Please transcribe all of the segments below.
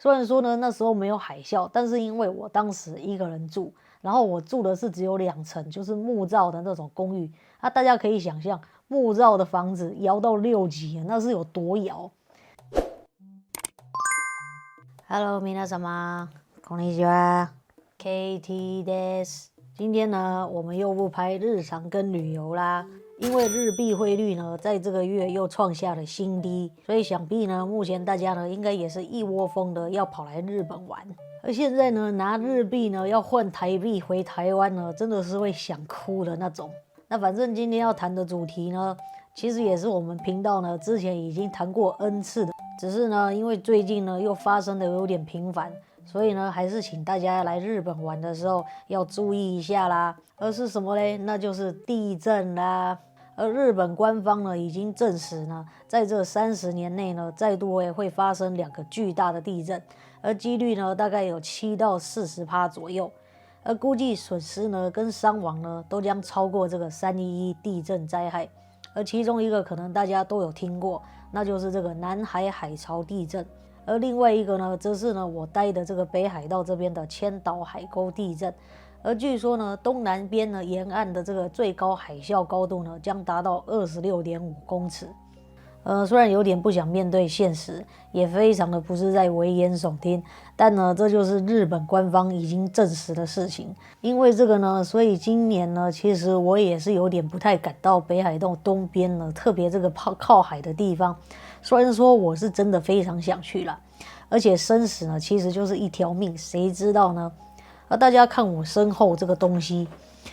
虽然说呢那时候没有海啸，但是因为我当时一个人住，然后我住的是只有2层，就是木造的那种公寓。大家可以想象木造的房子摇到6级，那是有多摇。Hello， 皆様，こんにちは，KT です。今天呢，我们又不拍日常跟旅游啦，因为日币汇率呢，在这个月又创下了新低，所以想必呢，目前大家呢，应该也是一窝蜂的要跑来日本玩。而现在呢，拿日币呢要换台币回台湾呢，真的是会想哭的那种。那反正今天要谈的主题呢，其实也是我们频道呢之前已经谈过 N 次的，只是呢，因为最近呢又发生的有点频繁，所以呢，还是请大家来日本玩的时候要注意一下啦。而是什么嘞？那就是地震啦。而日本官方呢已经证实呢，在这30年内呢，再度会发生2个巨大的地震，而几率呢大概有7到40%左右。而估计损失呢跟伤亡呢都将超过这个311地震灾害，而其中一个可能大家都有听过，那就是这个南海海潮地震，而另外一个呢则是呢我待的这个北海道这边的千岛海沟地震，而据说呢东南边呢沿岸的这个最高海啸高度呢将达到26.5公尺。虽然有点不想面对现实，也非常的不是在危言耸听，但呢，这就是日本官方已经证实的事情。因为这个呢，所以今年呢，其实我也是有点不太敢到北海道东边呢，特别这个靠海的地方。虽然说我是真的非常想去啦，而且生死呢，其实就是一条命，谁知道呢？大家看我身后这个东西。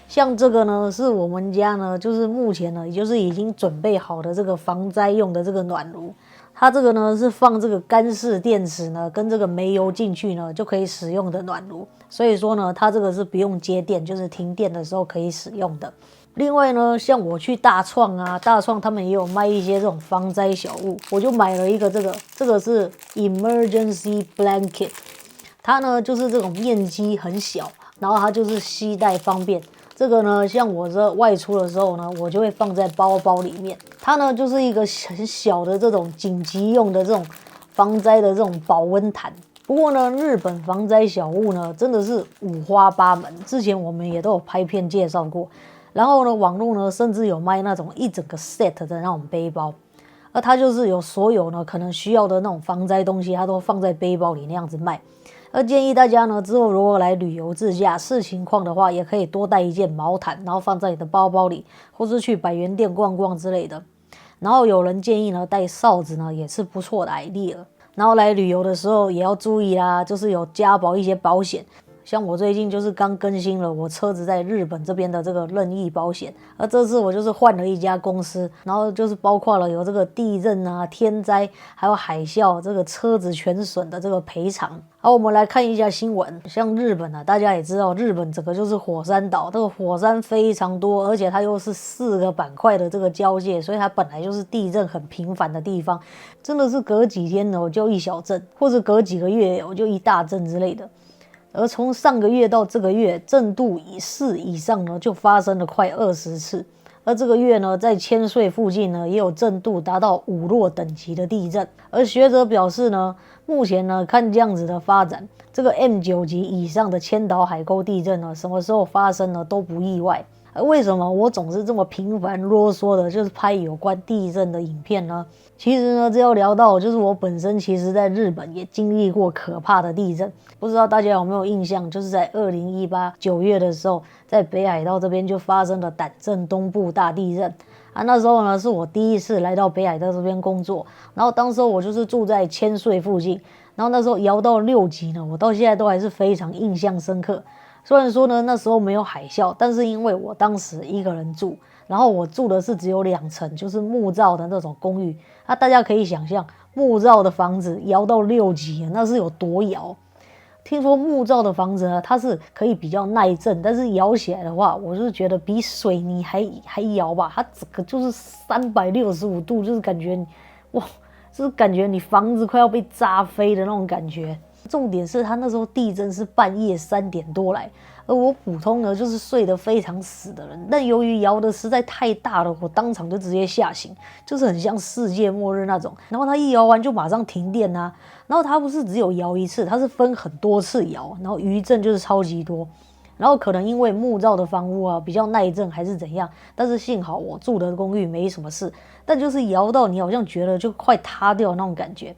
像这个呢，是我们家呢，就是目前呢，也就是已经准备好的这个防灾用的这个暖炉。它这个呢是放这个干式电池呢，跟这个煤油进去呢就可以使用的暖炉。所以说呢，它这个是不用接电，就是停电的时候可以使用的。另外呢，像我去大创啊，大创他们也有卖一些这种防灾小物，我就买了一个这个是 Emergency Blanket， 它呢就是这种面积很小，然后它就是携带方便。这个呢，像我这外出的时候呢，我就会放在包包里面。它呢，就是一个很小的这种紧急用的这种防灾的这种保温毯。不过呢，日本防灾小物呢，真的是五花八门。之前我们也都有拍片介绍过。然后呢，网络呢，甚至有卖那种一整个 set 的那种背包。而它就是有所有呢可能需要的那种防灾东西，它都放在背包里那样子卖。而建议大家呢，之后如果来旅游自驾，视情况的话，也可以多带一件毛毯，然后放在你的包包里，或是去百元店逛逛之类的。然后有人建议呢，带哨子呢也是不错的 idea。然后来旅游的时候也要注意啦，就是有加保一些保险。像我最近就是刚更新了我车子在日本这边的这个任意保险，而这次我就是换了一家公司，然后就是包括了有这个地震啊、天灾，还有海啸，这个车子全损的这个赔偿。好，我们来看一下新闻。像日本啊，大家也知道，日本整个就是火山岛，这个火山非常多，而且它又是4个板块的这个交界，所以它本来就是地震很频繁的地方，真的是隔几天呢我就一小震，或者隔几个月我就一大震之类的。而从上个月到这个月，震度4以上呢，就发生了快20次。而这个月呢，在千岁附近呢，也有震度达到5弱等级的地震。而学者表示呢，目前呢，看这样子的发展，这个 M9 级以上的千岛海沟地震呢，什么时候发生呢，都不意外。而为什么我总是这么频繁啰嗦的，就是拍有关地震的影片呢？其实呢，这要聊到就是我本身其实在日本也经历过可怕的地震，不知道大家有没有印象？就是在2018 9月的时候，在北海道这边就发生了胆震东部大地震啊。那时候呢，是我第一次来到北海道这边工作，然后当时我就是住在千岁附近，然后那时候摇到6级呢，我到现在都还是非常印象深刻。虽然说呢那时候没有海啸，但是因为我当时一个人住，然后我住的是只有2层，就是木造的那种公寓。大家可以想象木造的房子摇到6级，那是有多摇。听说木造的房子呢，它是可以比较耐震，但是摇起来的话，我是觉得比水泥还摇吧，它整个就是365度，就是感觉哇，就是感觉你房子快要被炸飞的那种感觉。重点是他那时候地震是半夜3点多来，而我普通呢就是睡得非常死的人，但由于摇的实在太大了，我当场就直接吓醒，就是很像世界末日那种。然后他一摇完就马上停电啊，然后他不是只有摇一次，他是分很多次摇，然后余震就是超级多。然后可能因为木造的房屋啊比较耐震还是怎样，但是幸好我住的公寓没什么事，但就是摇到你好像觉得就快塌掉那种感觉。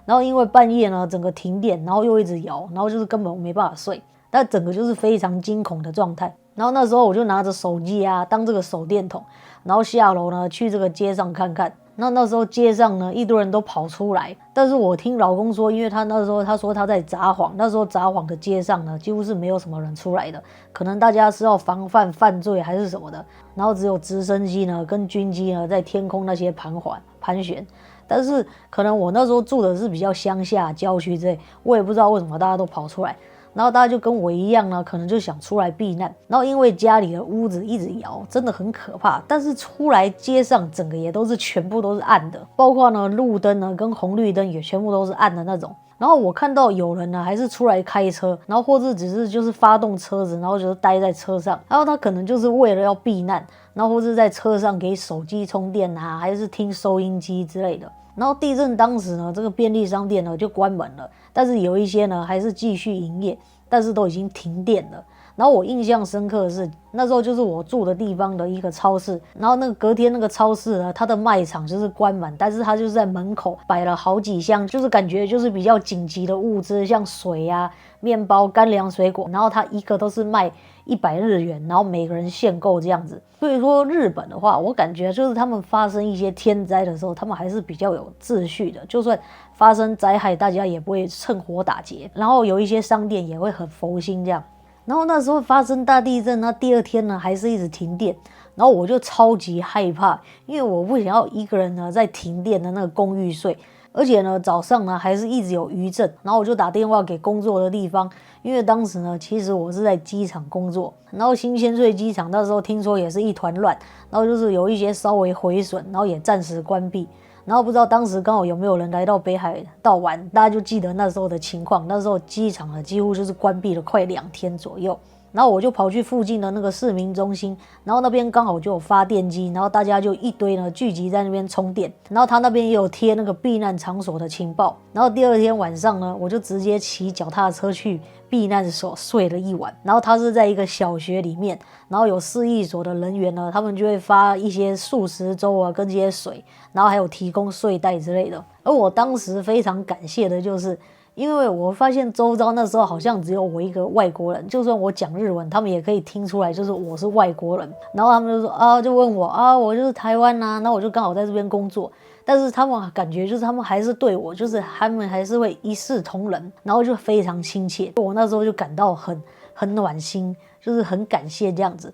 然后因为半夜呢整个停电，然后又一直摇，然后就是根本没办法睡，但整个就是非常惊恐的状态。然后那时候我就拿着手机啊当这个手电筒，然后下楼呢去这个街上看看。那时候街上呢一堆人都跑出来，但是我听老公说，因为他那时候他说他在札幌，那时候札幌的街上呢几乎是没有什么人出来的，可能大家是要防范犯罪还是什么的，然后只有直升机呢跟军机呢在天空那些盘旋。但是可能我那时候住的是比较乡下郊区之类，我也不知道为什么大家都跑出来。然后大家就跟我一样呢，可能就想出来避难。然后因为家里的屋子一直摇，真的很可怕。但是出来街上，整个也都是全部都是暗的，包括呢路灯呢跟红绿灯也全部都是暗的那种。然后我看到有人呢还是出来开车，然后或者只是就是发动车子，然后就是待在车上。然后他可能就是为了要避难，然后或者在车上给手机充电啊，还是听收音机之类的。然后地震当时呢，这个便利商店呢就关门了，但是有一些呢还是继续营业，但是都已经停电了。然后我印象深刻的是，那时候就是我住的地方的一个超市，然后那个隔天那个超市呢，它的卖场就是关门，但是它就是在门口摆了好几箱，就是感觉就是比较紧急的物资，像水啊、面包、干粮、水果，然后它一个都是卖100日元，然后每个人限购这样子。所以说日本的话，我感觉就是他们发生一些天灾的时候，他们还是比较有秩序的，就算发生灾害，大家也不会趁火打劫，然后有一些商店也会很佛心这样。然后那时候发生大地震，那第二天呢还是一直停电，然后我就超级害怕，因为我不想要一个人呢在停电的那个公寓睡，而且呢早上呢还是一直有余震，然后我就打电话给工作的地方，因为当时呢其实我是在机场工作，然后新千岁机场那时候听说也是一团乱，然后就是有一些稍微毁损，然后也暂时关闭。然后不知道当时刚好有没有人来到北海道玩，大家就记得那时候的情况。那时候机场呢几乎就是关闭了快2天左右。然后我就跑去附近的那个市民中心，然后那边刚好就有发电机，然后大家就一堆呢聚集在那边充电。然后他那边也有贴那个避难场所的情报。然后第二天晚上呢，我就直接骑脚踏车去避难所睡了一晚。然后他是在一个小学里面，然后有市役所的人员呢，他们就会发一些素食粥啊跟这些水，然后还有提供睡袋之类的。而我当时非常感谢的就是，因为我发现周遭那时候好像只有我一个外国人，就算我讲日文，他们也可以听出来，就是我是外国人。然后他们就说啊，就问我啊，我就是台湾啊，那我就刚好在这边工作。但是他们感觉就是他们还是对我，就是他们还是会一视同仁，然后就非常亲切。我那时候就感到很暖心，就是很感谢这样子。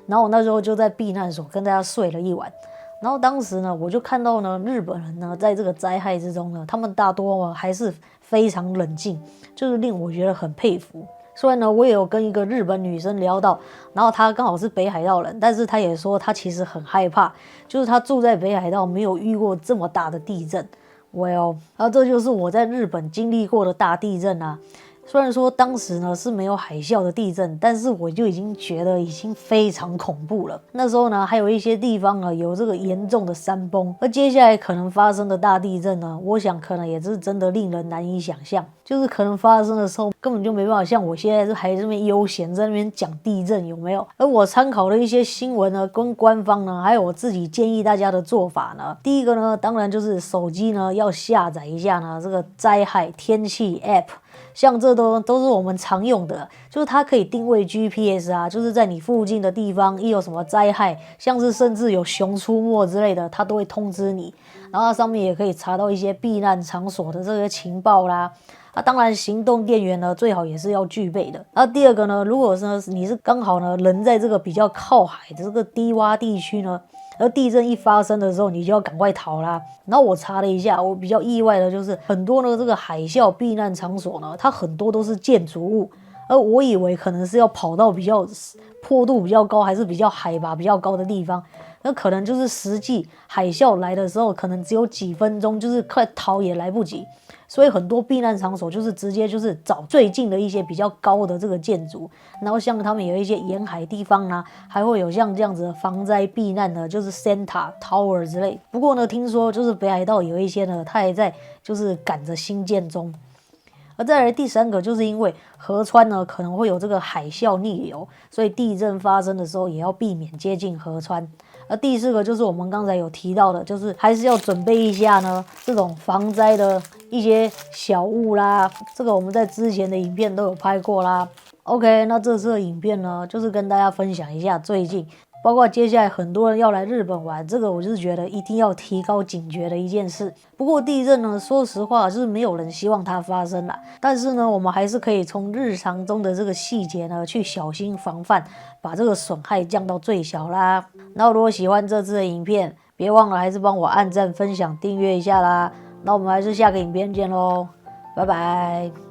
然后我那时候就在避难所跟大家睡了一晚。然后当时呢，我就看到呢，日本人呢，在这个灾害之中呢，他们大多呢还是非常冷静，就是令我觉得很佩服。虽然呢，我也有跟一个日本女生聊到，然后她刚好是北海道人，但是她也说她其实很害怕，就是她住在北海道没有遇过这么大的地震。Well， 这就是我在日本经历过的大地震啊。虽然说当时呢是没有海啸的地震，但是我就已经觉得已经非常恐怖了。那时候呢，还有一些地方呢有这个严重的山崩，而接下来可能发生的大地震呢，我想可能也是真的令人难以想象。就是可能发生的时候根本就没办法像我现在还这么悠闲在那边讲地震，有没有？而我参考了一些新闻呢，跟官方呢，还有我自己建议大家的做法呢。第一个呢，当然就是手机呢要下载一下呢这个灾害天气 App。像这都是我们常用的，就是它可以定位 GPS 啊，就是在你附近的地方一有什么灾害，像是甚至有熊出没之类的，它都会通知你。然后它上面也可以查到一些避难场所的这个情报啦。当然行动电源呢最好也是要具备的。然后第二个呢，如果是你是刚好呢人在这个比较靠海的这个低洼地区呢，而地震一发生的时候，你就要赶快逃啦。然后我查了一下，我比较意外的就是很多的这个海啸避难场所呢，它很多都是建筑物，而我以为可能是要跑到比较坡度比较高，还是比较海拔比较高的地方，那可能就是实际海啸来的时候，可能只有几分钟，就是快逃也来不及。所以很多避难场所就是直接就是找最近的一些比较高的这个建筑，然后像他们有一些沿海地方呢，还会有像这样子的防灾避难的，就是 Santa Tower 之类。不过呢，听说就是北海道有一些呢，它还在就是赶着新建中。而再来第3个，就是因为河川呢可能会有这个海啸逆流，所以地震发生的时候也要避免接近河川。而第4个就是我们刚才有提到的，就是还是要准备一下呢这种防灾的一些小物啦，这个我们在之前的影片都有拍过啦。OK， 那这次的影片呢，就是跟大家分享一下最近，包括接下来很多人要来日本玩，这个我就是觉得一定要提高警觉的一件事。不过地震呢，说实话就是没有人希望它发生啦，但是呢，我们还是可以从日常中的这个细节呢，去小心防范，把这个损害降到最小啦。然后如果喜欢这次的影片，别忘了还是帮我按赞、分享、订阅一下啦。那我们还是下个影片见喽，拜拜。